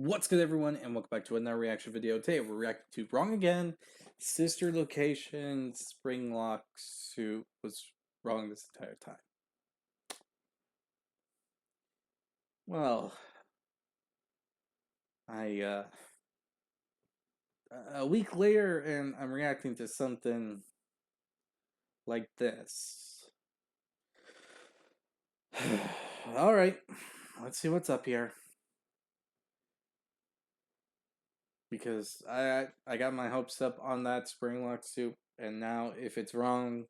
What's good, everyone, and welcome back to another reaction video. Today we're reacting to Wrong Again. Sister Location Springlock suit was wrong this entire time. Well, I a week later and I'm reacting to something like this. Alright, let's see what's up here. Because I got my hopes up on that Springlock suit, and now if it's wrong,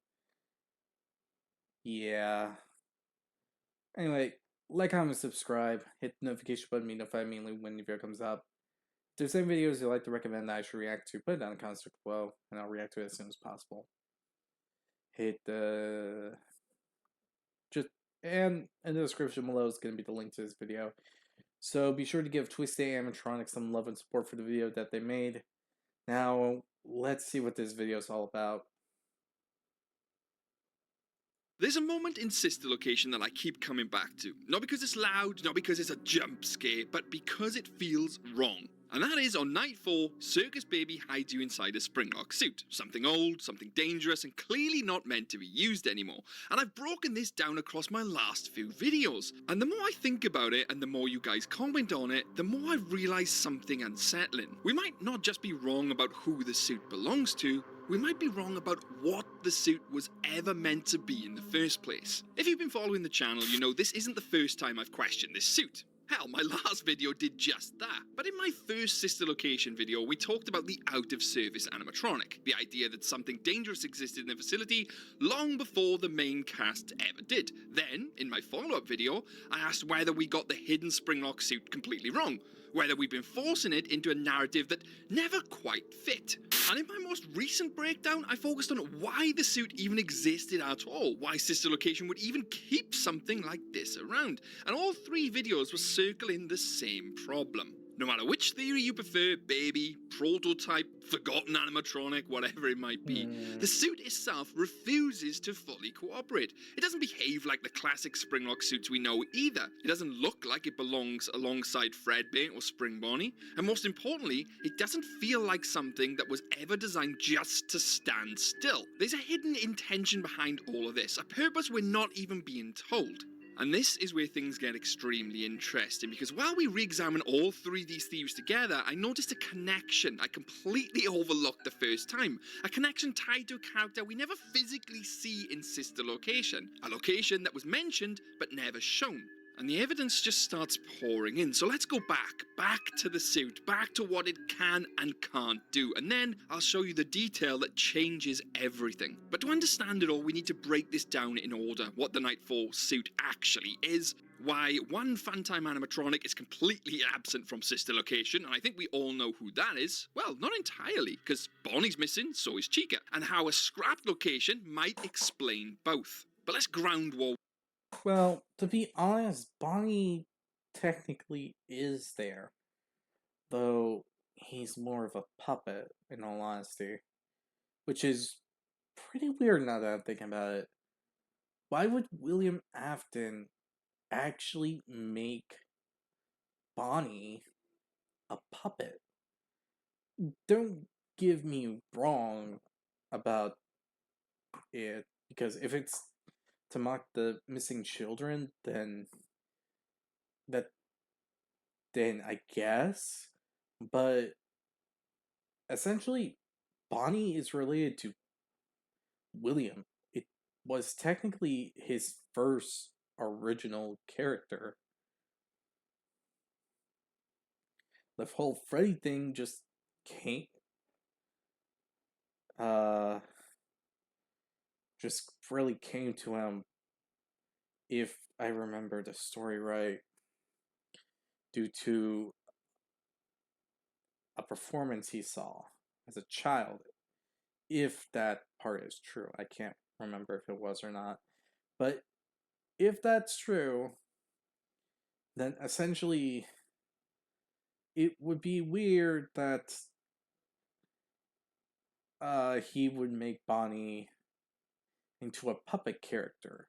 yeah. Anyway, like, comment, subscribe, hit the notification button, be notified immediately when the video comes up. If there's any videos you'd like to recommend that I should react to, put it down in the comments below, and I'll react to it as soon as possible. Hit the... And in the description below is going to be the link to this video. So be sure to give Twisted Animatronics some love and support for the video that they made. Now, let's see what this video is all about. There's a moment in Sister Location that I keep coming back to. Not because it's loud, not because it's a jump scare, but because it feels wrong. And that is on night 4, Circus Baby hides you inside a Springlock suit. Something old, something dangerous, and clearly not meant to be used anymore. And I've broken this down across my last few videos. And the more I think about it, and the more you guys comment on it, the more I realise something unsettling. We might not just be wrong about who the suit belongs to, we might be wrong about what the suit was ever meant to be in the first place. If you've been following the channel, you know this isn't the first time I've questioned this suit. Hell, my last video did just that. But in my first Sister Location video, we talked about the out-of-service animatronic, the idea that something dangerous existed in the facility long before the main cast ever did. Then, in my follow-up video, I asked whether we got the hidden Springlock suit completely wrong, whether we'd been forcing it into a narrative that never quite fit. And in my most recent breakdown, I focused on why the suit even existed at all, why Sister Location would even keep something like this around. And all 3 videos were circling the same problem. No matter which theory you prefer, baby, prototype, forgotten animatronic, whatever it might be, the suit itself refuses to fully cooperate. It doesn't behave like the classic Springlock suits we know either. It doesn't look like it belongs alongside Fredbear or Spring Bonnie. And most importantly, it doesn't feel like something that was ever designed just to stand still. There's a hidden intention behind all of this, a purpose we're not even being told. And this is where things get extremely interesting, because while we re-examine all 3 of these theories together, I noticed a connection I completely overlooked the first time. A connection tied to a character we never physically see in Sister Location. A location that was mentioned but never shown. And the evidence just starts pouring in. So let's go back to the suit, back to what it can and can't do. And then I'll show you the detail that changes everything. But to understand it all, we need to break this down in order. What the Night 4 suit actually is, why one Funtime animatronic is completely absent from Sister Location, and I think we all know who that is. Well, not entirely, because Bonnie's missing, so is Chica. And how a scrapped location might explain both. But let's ground war. Well, to be honest, Bonnie technically is there, though he's more of a puppet, in all honesty, which is pretty weird now that I'm thinking about it. Why would William Afton actually make Bonnie a puppet? Don't give me wrong about it, because if it's to mock the missing children, then I guess. But essentially, Bonnie is related to William. It was technically his first original character. The whole Freddy thing just came just really came to him, if I remember the story right, due to a performance he saw as a child. If that part is true, I can't remember if it was or not. But if that's true, then essentially it would be weird that he would make Bonnie into a puppet character,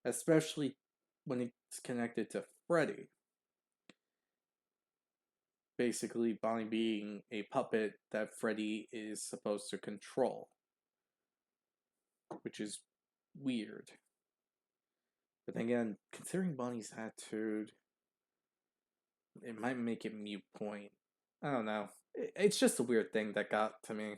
especially when it's connected to Freddy. basically Bonnie being a puppet that Freddy is supposed to control, which is weird. But then again, considering Bonnie's attitude, it might make it mute point. I don't know. It's just a weird thing that got to me.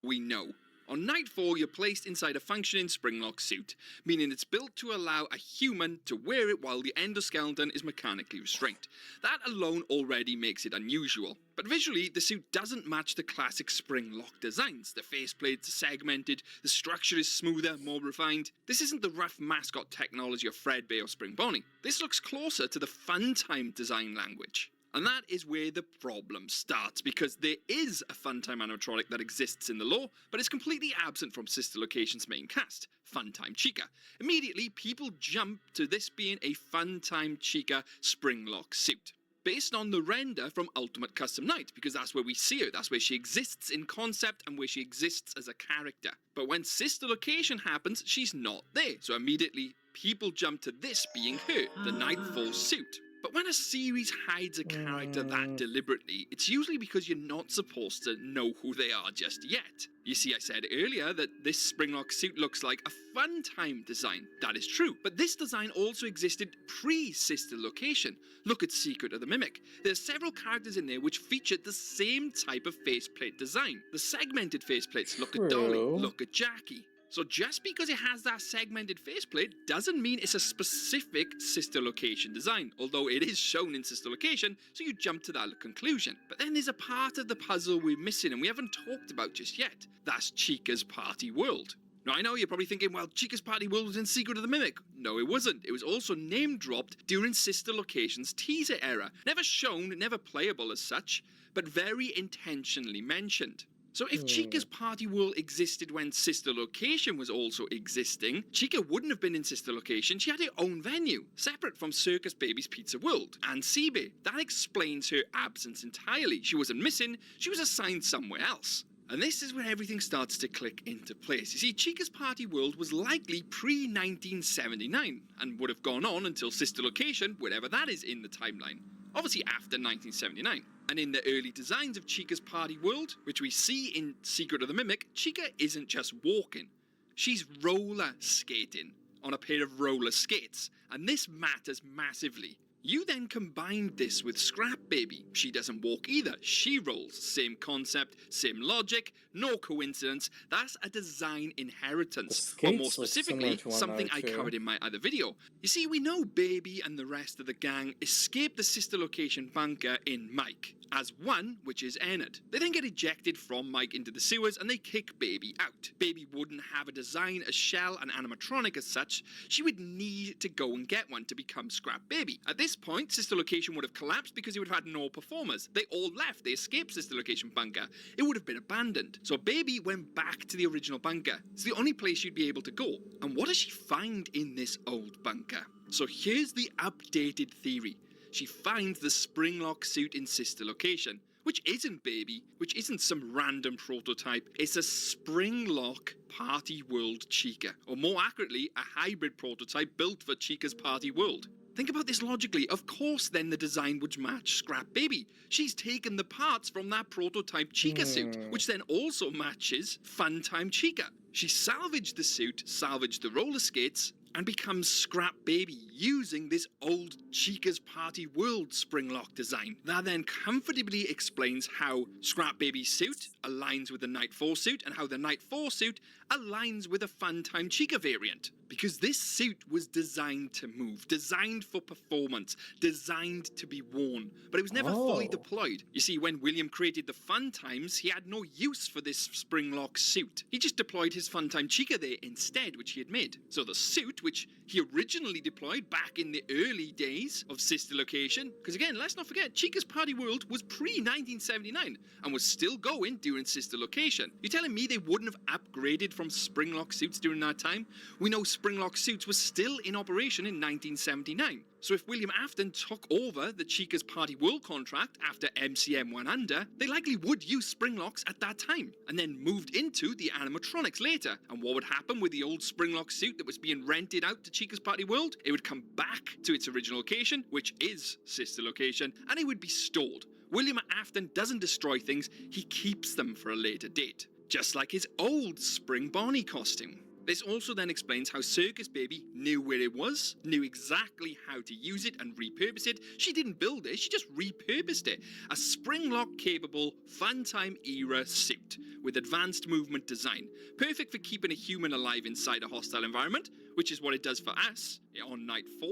We know. On night 4, you're placed inside a functioning Springlock suit, meaning it's built to allow a human to wear it while the endoskeleton is mechanically restrained. That alone already makes it unusual. But visually, the suit doesn't match the classic Springlock designs. The faceplates are segmented, the structure is smoother, more refined. This isn't the rough mascot technology of Fredbear or Spring Bonnie. This looks closer to the Funtime design language. And that is where the problem starts, because there is a Funtime animatronic that exists in the lore, but is completely absent from Sister Location's main cast, Funtime Chica. Immediately, people jump to this being a Funtime Chica Springlock suit, based on the render from Ultimate Custom Night, because that's where we see her, that's where she exists in concept and where she exists as a character. But when Sister Location happens, she's not there, so immediately people jump to this being her, the Nightfall suit. But when a series hides a character that deliberately, it's usually because you're not supposed to know who they are just yet. You see, I said earlier that this Springlock suit looks like a Funtime design. That is true. But this design also existed pre-Sister Location. Look at Secret of the Mimic. There are several characters in there which featured the same type of faceplate design. The segmented faceplates. Look at Dolly. Look at Jackie. So just because it has that segmented faceplate doesn't mean it's a specific Sister Location design, although it is shown in Sister Location, so you jump to that conclusion. But then there's a part of the puzzle we're missing and we haven't talked about just yet. That's Chica's Party World. Now I know you're probably thinking, well, Chica's Party World was in Secret of the Mimic. No, it wasn't. It was also name-dropped during Sister Location's teaser era. Never shown, never playable as such, but very intentionally mentioned. So if Chica's Party World existed when Sister Location was also existing, Chica wouldn't have been in Sister Location. She had her own venue, separate from Circus Baby's Pizza World and Seabay. That explains her absence entirely. She wasn't missing, she was assigned somewhere else. And this is where everything starts to click into place. You see, Chica's Party World was likely pre-1979 and would have gone on until Sister Location, wherever that is in the timeline. Obviously after 1979. And in the early designs of Chica's Party World, which we see in Secret of the Mimic, Chica isn't just walking. She's roller skating on a pair of roller skates. And this matters massively. You then combined this with Scrap Baby. She doesn't walk either. She rolls. Same concept, same logic, no coincidence. That's a design inheritance. Or more specifically, something I covered in my other video. You see, we know Baby and the rest of the gang escape the Sister Location bunker in Mike as one, which is Ennard. They then get ejected from Mike into the sewers and they kick Baby out. Baby wouldn't have a design, a shell, an animatronic as such. She would need to go and get one to become Scrap Baby. At this point, Sister Location would have collapsed because it would have had no performers. They all left. They escaped Sister Location bunker. It would have been abandoned. So Baby went back to the original bunker. It's the only place she'd be able to go. And what does she find in this old bunker? So here's the updated theory. She finds the Springlock suit in Sister Location, which isn't Baby, which isn't some random prototype. It's a Springlock Party World Chica, or more accurately, a hybrid prototype built for Chica's Party World. Think about this logically. Of course, then the design would match Scrap Baby. She's taken the parts from that prototype Chica suit, which then also matches Funtime Chica. She salvaged the suit, salvaged the roller skates, and becomes Scrap Baby using this old Chica's Party World Springlock design. That then comfortably explains how Scrap Baby's suit aligns with the Night 4 suit and how the Night 4 suit aligns with a Funtime Chica variant. Because this suit was designed to move, designed for performance, designed to be worn, but it was never fully deployed. You see, when William created the Funtimes, he had no use for this Springlock suit. He just deployed his Funtime Chica there instead, which he had made. So the suit, which he originally deployed back in the early days of Sister Location, because again, let's not forget, Chica's Party World was pre-1979 and was still going during Sister Location. You're telling me they wouldn't have upgraded from Springlock suits during that time? We know Springlock suits was still in operation in 1979. So if William Afton took over the Chica's Party World contract after MCM went under, they likely would use Springlocks at that time, and then moved into the animatronics later. And what would happen with the old Springlock suit that was being rented out to Chica's Party World? It would come back to its original location, which is sister location, and it would be stored. William Afton doesn't destroy things, he keeps them for a later date. Just like his old Spring Bonnie costume. This also then explains how Circus Baby knew where it was, knew exactly how to use it and repurpose it. She didn't build it, she just repurposed it. A Springlock capable, Funtime era suit with advanced movement design. Perfect for keeping a human alive inside a hostile environment, which is what it does for us on night 4.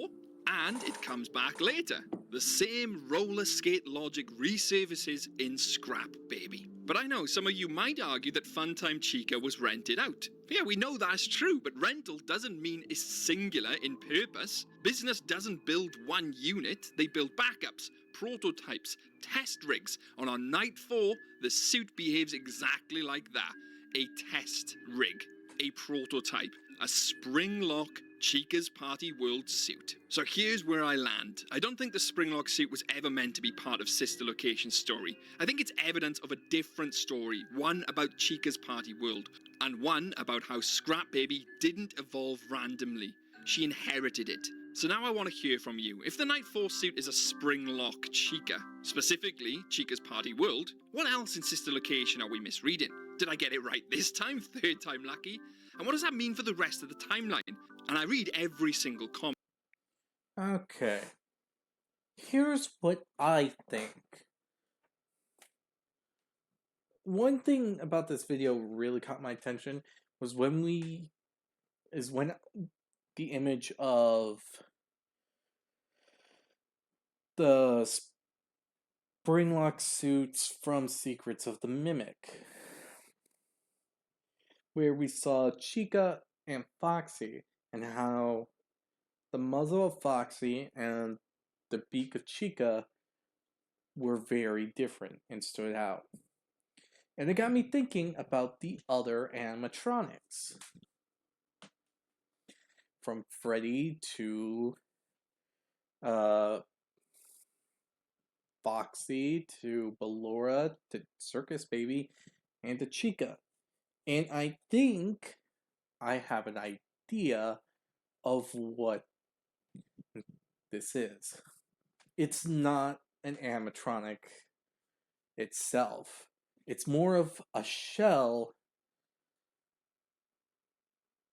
And it comes back later. The same roller skate logic resurfaces in Scrap Baby. But I know some of you might argue that Funtime Chica was rented out. Yeah, we know that's true, but rental doesn't mean it's singular in purpose. Business doesn't build one unit, they build backups, prototypes, test rigs. And on night 4, the suit behaves exactly like that. A test rig, a prototype, a Springlock Chica's Party World suit. So here's where I land. I don't think the Springlock suit was ever meant to be part of Sister Location's story. I think it's evidence of a different story, one about Chica's Party World, and one about how Scrap Baby didn't evolve randomly. She inherited it. So now I want to hear from you. If the Night 4 suit is a Springlock Chica, specifically Chica's Party World, what else in Sister Location are we misreading? Did I get it right this time? Third time lucky? And what does that mean for the rest of the timeline? And I read every single comment. Okay. Here's what I think. One thing about this video really caught my attention was when the image of the Springlock suits from Secrets of the Mimic, where we saw Chica and Foxy, and how the muzzle of Foxy and the beak of Chica were very different and stood out. And it got me thinking about the other animatronics. From Freddy to Foxy to Ballora to Circus Baby and to Chica. And I think I have an idea of what this is. It's not an animatronic itself. It's more of a shell.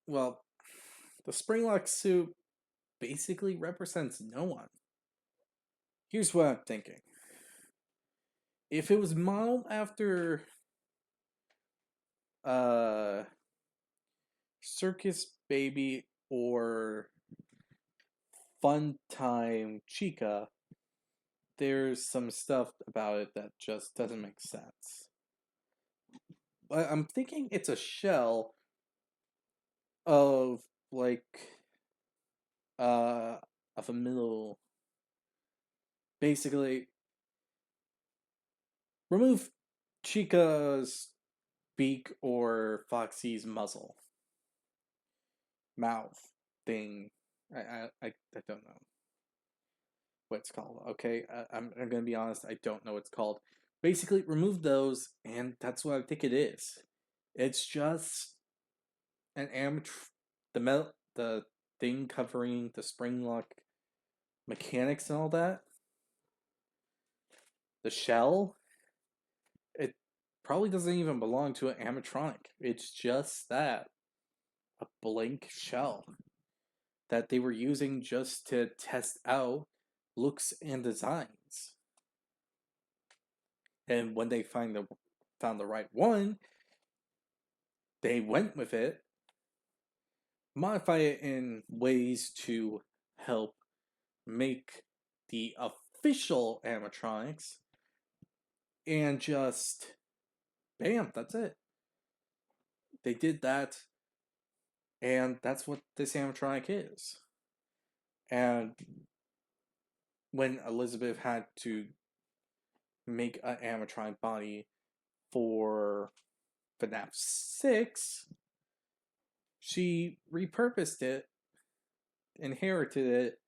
Well, the Springlock suit basically represents no one. Here's what I'm thinking. If it was modeled after Circus Baby or Funtime Chica, there's some stuff about it that just doesn't make sense. But I'm thinking it's a shell of of a middle. Basically, remove Chica's beak or Foxy's muzzle, mouth thing. I don't know what it's called. Okay, I'm gonna be honest. I don't know what it's called. Basically, remove those, and that's what I think it is. It's just an the thing covering the Springlock mechanics and all that. The shell, it probably doesn't even belong to an animatronic. It's just that, a blank shell that they were using just to test out looks and designs. And when they found the right one, they went with it, modify it in ways to help make the official animatronics, and just bam, that's it. They did that, and that's what this animatronic is. And when Elizabeth had to make an animatronic body for FNAF 6, she repurposed it, inherited it,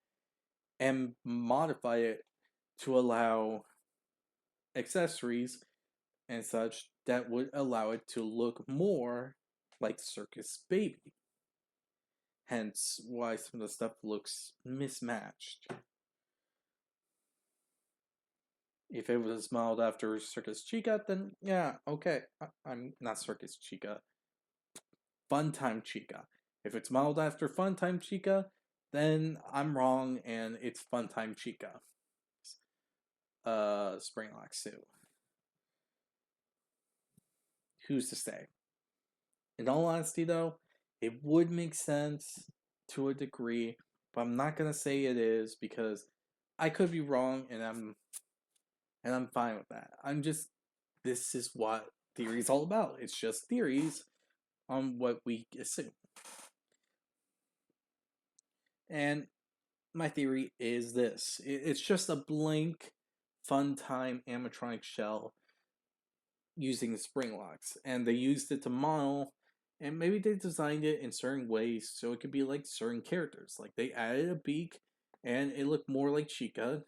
and modify it to allow accessories and such that would allow it to look more like Circus Baby. Hence why some of the stuff looks mismatched. If it was modeled after Circus Chica, then yeah, okay. I'm not Circus Chica. Funtime Chica. If it's modeled after Funtime Chica, then I'm wrong and it's Funtime Chica. Springlock suit. Who's to say? In all honesty, though, it would make sense to a degree, but I'm not gonna say it is because I could be wrong, and I'm fine with that. This is what theory is all about. It's just theories on what we assume. And my theory is this: it's just a blank, fun time animatronic shell using the spring locks, and they used it to model. And maybe they designed it in certain ways so it could be like certain characters. Like they added a beak, and it looked more like Chica.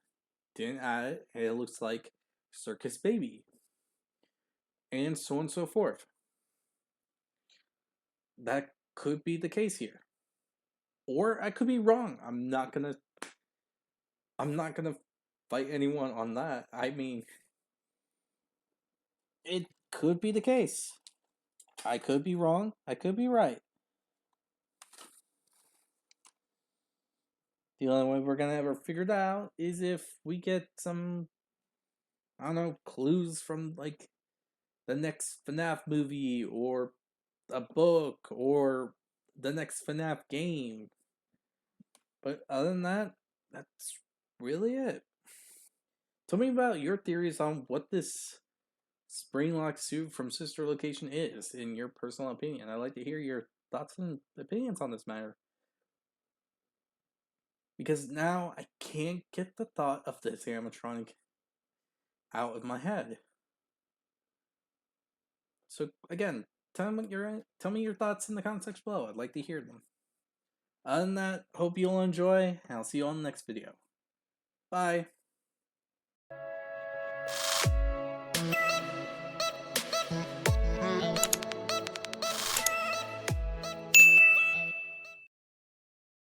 Didn't add it, and it looks like Circus Baby, and so on and so forth. That could be the case here, or I could be wrong. I'm not gonna fight anyone on that. I mean, it could be the case. I could be wrong. I could be right. The only way we're gonna ever figure it out is if we get some, I don't know, clues from like the next FNAF movie or a book or the next FNAF game. But other than that, that's really it. Tell me about your theories on what this Springlock suit from Sister Location is, in your personal opinion. I'd like to hear your thoughts and opinions on this matter. Because now I can't get the thought of this animatronic out of my head. So again, tell me your thoughts in the comment section below. I'd like to hear them. Other than that, hope you'll enjoy, and I'll see you on the next video. Bye.